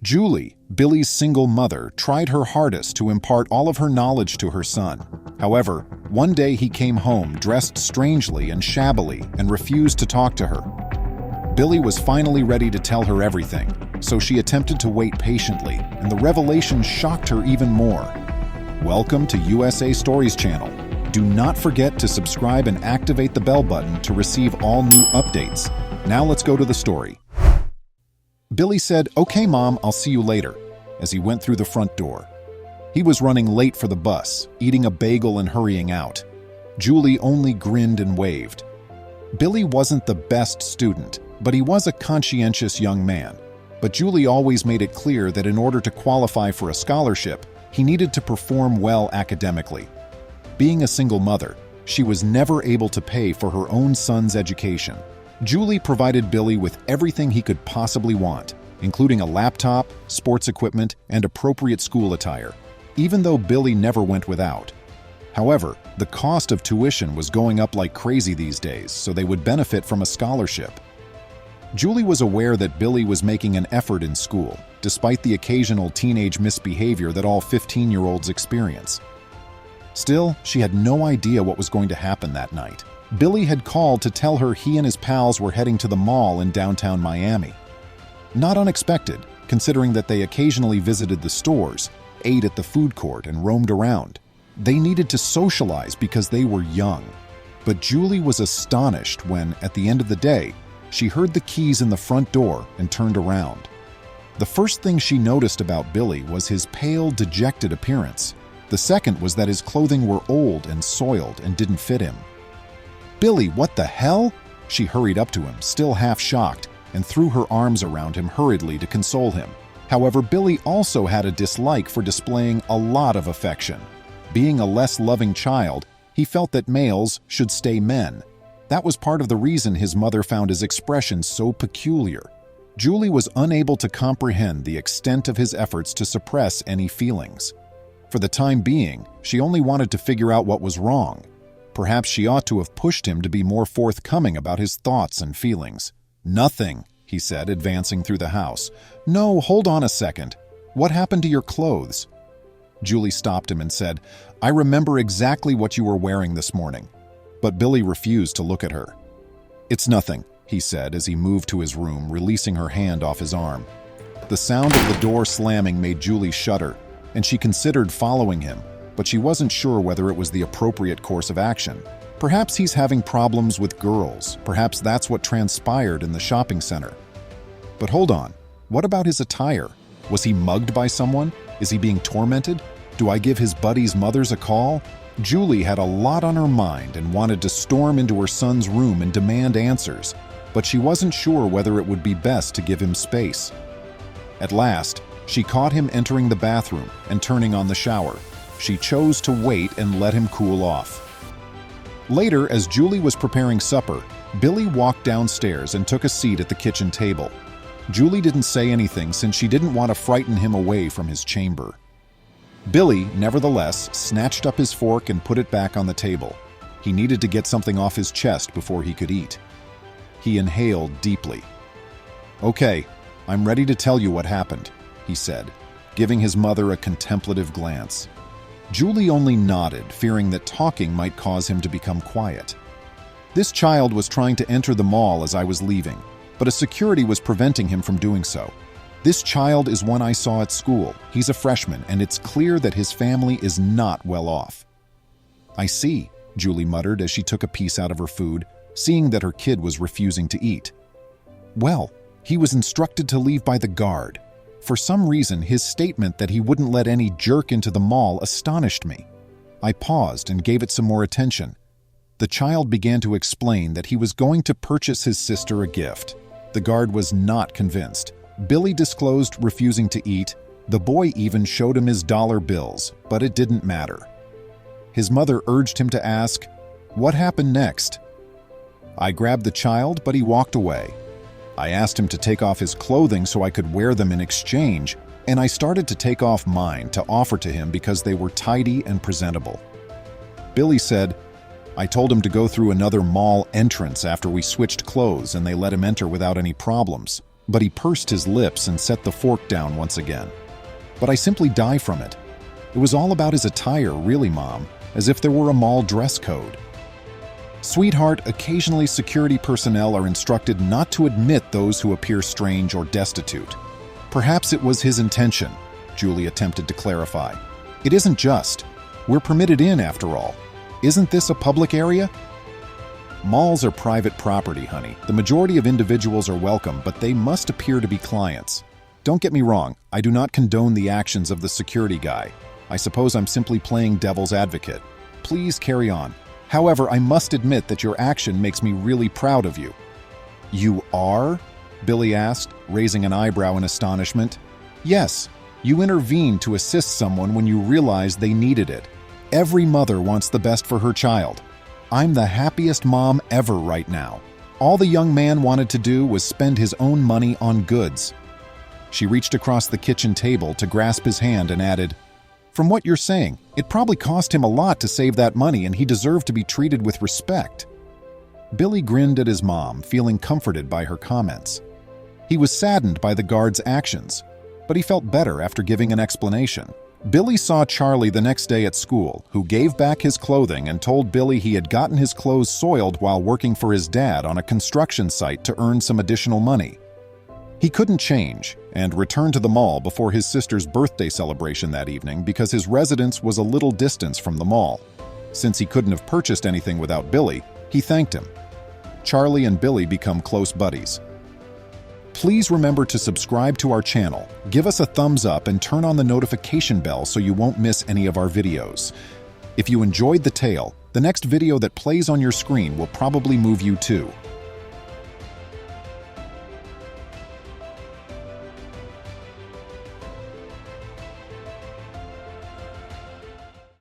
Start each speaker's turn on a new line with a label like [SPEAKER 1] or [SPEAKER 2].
[SPEAKER 1] Julie, Billy's single mother, tried her hardest to impart all of her knowledge to her son. However, one day he came home dressed strangely and shabbily and refused to talk to her. Billy was finally ready to tell her everything, so she attempted to wait patiently, and the revelation shocked her even more. Welcome to USA Stories channel. Do not forget to subscribe and activate the bell button to receive all new updates. Now let's go to the story. Billy said, "Okay, Mom, I'll see you later," as he went through the front door. He was running late for the bus, eating a bagel and hurrying out. Julie only grinned and waved. Billy wasn't the best student, but he was a conscientious young man. But Julie always made it clear that in order to qualify for a scholarship, he needed to perform well academically. Being a single mother, she was never able to pay for her own son's education. Julie provided Billy with everything he could possibly want, including a laptop, sports equipment, and appropriate school attire, even though Billy never went without. However, the cost of tuition was going up like crazy these days, so they would benefit from a scholarship. Julie was aware that Billy was making an effort in school, despite the occasional teenage misbehavior that all 15-year-olds experience. Still, she had no idea what was going to happen that night. Billy had called to tell her he and his pals were heading to the mall in downtown Miami. Not unexpected, considering that they occasionally visited the stores, ate at the food court, and roamed around. They needed to socialize because they were young. But Julie was astonished when, at the end of the day, she heard the keys in the front door and turned around. The first thing she noticed about Billy was his pale, dejected appearance. The second was that his clothing were old and soiled and didn't fit him. "Billy, what the hell?" She hurried up to him, still half shocked, and threw her arms around him hurriedly to console him. However, Billy also had a dislike for displaying a lot of affection. Being a less loving child, he felt that males should stay men. That was part of the reason his mother found his expressions so peculiar. Julie was unable to comprehend the extent of his efforts to suppress any feelings. For the time being, she only wanted to figure out what was wrong. Perhaps she ought to have pushed him to be more forthcoming about his thoughts and feelings. "Nothing," he said, advancing through the house. "No, hold on a second. What happened to your clothes?" Julie stopped him and said, "I remember exactly what you were wearing this morning." But Billy refused to look at her. "It's nothing," he said as he moved to his room, releasing her hand off his arm. The sound of the door slamming made Julie shudder, and she considered following him, but she wasn't sure whether it was the appropriate course of action. Perhaps he's having problems with girls. Perhaps that's what transpired in the shopping center. But hold on, what about his attire? Was he mugged by someone? Is he being tormented? Do I give his buddy's mothers a call? Julie had a lot on her mind and wanted to storm into her son's room and demand answers, but she wasn't sure whether it would be best to give him space. At last, she caught him entering the bathroom and turning on the shower. She chose to wait and let him cool off. Later, as Julie was preparing supper, Billy walked downstairs and took a seat at the kitchen table. Julie didn't say anything since she didn't want to frighten him away from his chamber. Billy, nevertheless, snatched up his fork and put it back on the table. He needed to get something off his chest before he could eat. He inhaled deeply. "Okay, I'm ready to tell you what happened," he said, giving his mother a contemplative glance. Julie only nodded, fearing that talking might cause him to become quiet. "This child was trying to enter the mall as I was leaving, but a security was preventing him from doing so. This child is one I saw at school. He's a freshman, and it's clear that his family is not well off." "I see," Julie muttered as she took a piece out of her food, seeing that her kid was refusing to eat. "Well, he was instructed to leave by the guard. For some reason, his statement that he wouldn't let any jerk into the mall astonished me. I paused and gave it some more attention. The child began to explain that he was going to purchase his sister a gift. The guard was not convinced. Billy disclosed refusing to eat. The boy even showed him his dollar bills, but it didn't matter. His mother urged him to ask, "What happened next?" "I grabbed the child, but he walked away. I asked him to take off his clothing so I could wear them in exchange, and I started to take off mine to offer to him because they were tidy and presentable." Billy said, "I told him to go through another mall entrance after we switched clothes and they let him enter without any problems. But he pursed his lips and set the fork down once again. "But I simply die from it. It was all about his attire, really, Mom, as if there were a mall dress code." "Sweetheart, occasionally security personnel are instructed not to admit those who appear strange or destitute. Perhaps it was his intention," Julie attempted to clarify. "It isn't just. We're permitted in, after all. Isn't this a public area?" "Malls are private property, honey. The majority of individuals are welcome, but they must appear to be clients. Don't get me wrong, I do not condone the actions of the security guy. I suppose I'm simply playing devil's advocate. Please carry on. However, I must admit that your action makes me really proud of you." "You are?" Billy asked, raising an eyebrow in astonishment. "Yes, you intervened to assist someone when you realized they needed it. Every mother wants the best for her child. I'm the happiest mom ever right now. All the young man wanted to do was spend his own money on goods." She reached across the kitchen table to grasp his hand and added, "From what you're saying, it probably cost him a lot to save that money and he deserved to be treated with respect." Billy grinned at his mom, feeling comforted by her comments. He was saddened by the guard's actions, but he felt better after giving an explanation. Billy saw Charlie the next day at school, who gave back his clothing and told Billy he had gotten his clothes soiled while working for his dad on a construction site to earn some additional money. He couldn't change and returned to the mall before his sister's birthday celebration that evening because his residence was a little distance from the mall. Since he couldn't have purchased anything without Billy, he thanked him. Charlie and Billy become close buddies. Please remember to subscribe to our channel, give us a thumbs up, and turn on the notification bell so you won't miss any of our videos. If you enjoyed the tale, the next video that plays on your screen will probably move you too.